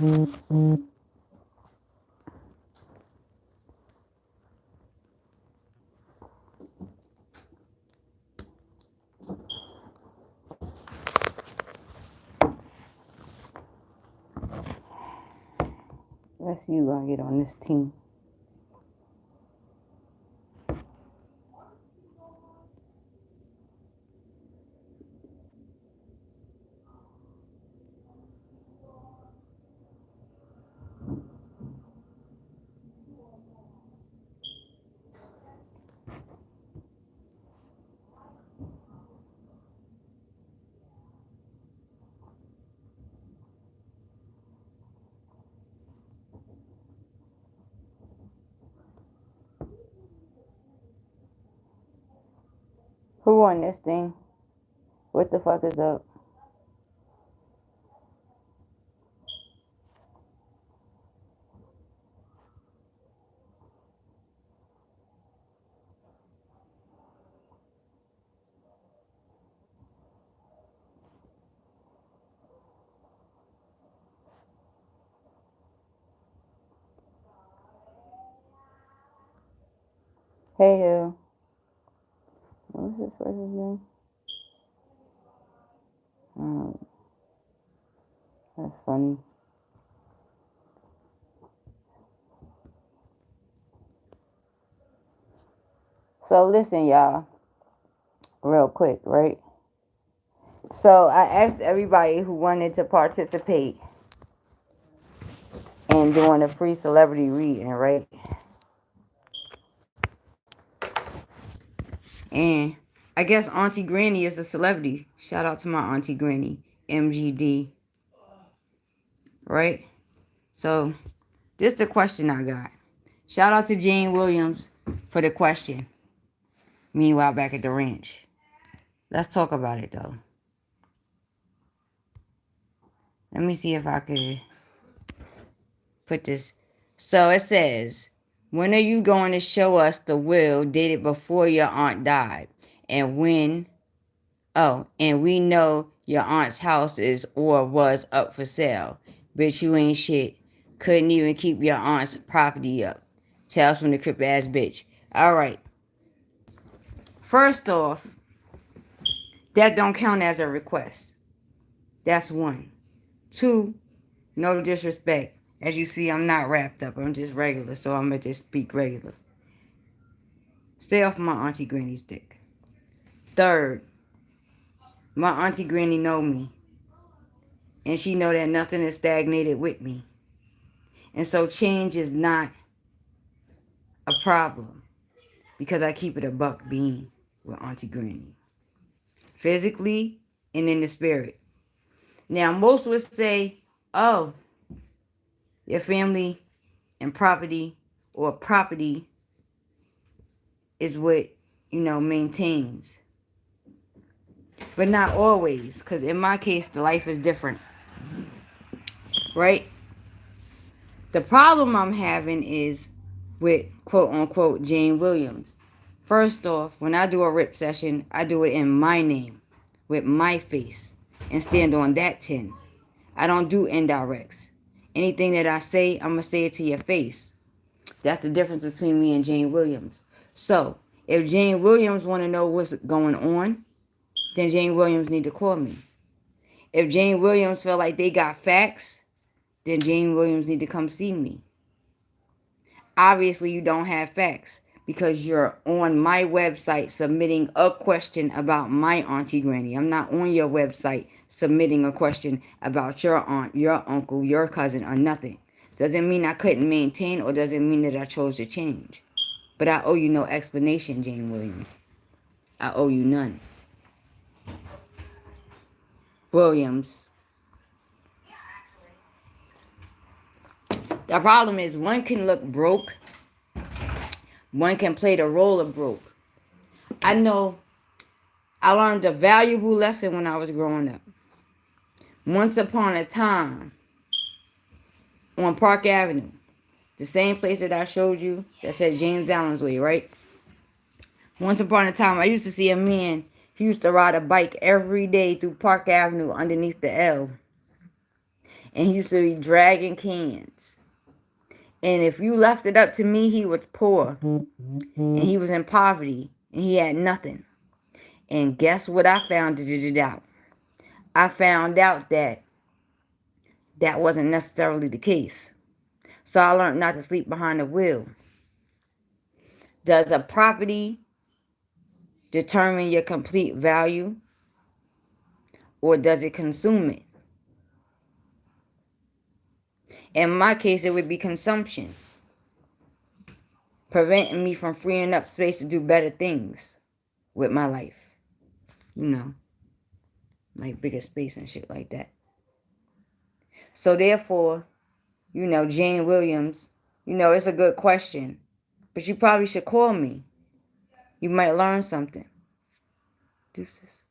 Let's see who's gonna get on this team. Who on this thing? What the fuck is up? Hey, who? What's this person's name? That's funny. So listen, y'all, real quick, right? So I asked everybody who wanted to participate in doing a free celebrity reading, right? And I guess Auntie Granny is a celebrity. Shout out to my Auntie Granny, MGD, right? So this is the question I got. Shout out to Jane Williams for the question. Meanwhile, back at the ranch. Let's talk about it, though. Let me see if I could put this. So it says, when are you going to show us the will dated before your aunt died? And when, and we know your aunt's house is or was up for sale. Bitch, you ain't shit. Couldn't even keep your aunt's property up. Tales from the crip ass bitch. All right. First off, that don't count as a request. That's one. Two, no disrespect. As you see, I'm not wrapped up. I'm just regular, so I'm going to just speak regular. Stay off my Auntie Granny's dick. Third, my Auntie Granny know me. And she know that nothing is stagnated with me. And so change is not a problem. Because I keep it a buck bean with Auntie Granny. Physically and in the spirit. Now, most would say, oh, your family and property or property is what, maintains. But not always, because in my case, the life is different. Right? The problem I'm having is with quote-unquote Jane Williams. First off, when I do a rip session, I do it in my name, with my face, and stand on that 10. I don't do indirects. Anything that I say, I'm going to say it to your face. That's the difference between me and Jane Williams. So, if Jane Williams want to know what's going on, then Jane Williams need to call me. If Jane Williams feel like they got facts, then Jane Williams need to come see me. Obviously, you don't have facts because you're on my website submitting a question about my Auntie Granny. I'm not on your website submitting a question about your aunt, your uncle, your cousin, or nothing. Doesn't mean I couldn't maintain or doesn't mean that I chose to change. But I owe you no explanation, Jane Williams. I owe you none. Williams. The problem is one can look broke. One can play the role of broke. I know I learned a valuable lesson when I was growing up. Once upon a time, on Park Avenue, the same place that I showed you that said James Allen's Way, right? Once upon a time, I used to see a man who used to ride a bike every day through Park Avenue underneath the L. And he used to be dragging cans. And if you left it up to me, he was poor. And he was in poverty. And he had nothing. And guess what I found out? I found out that that wasn't necessarily the case. So I learned not to sleep behind the wheel. Does a property determine your complete value? Or does it consume it? In my case, it would be consumption. Preventing me from freeing up space to do better things with my life. You know, like bigger space and shit like that. So therefore, you know, Jane Williams, you know, it's a good question. But you probably should call me. You might learn something. Deuces.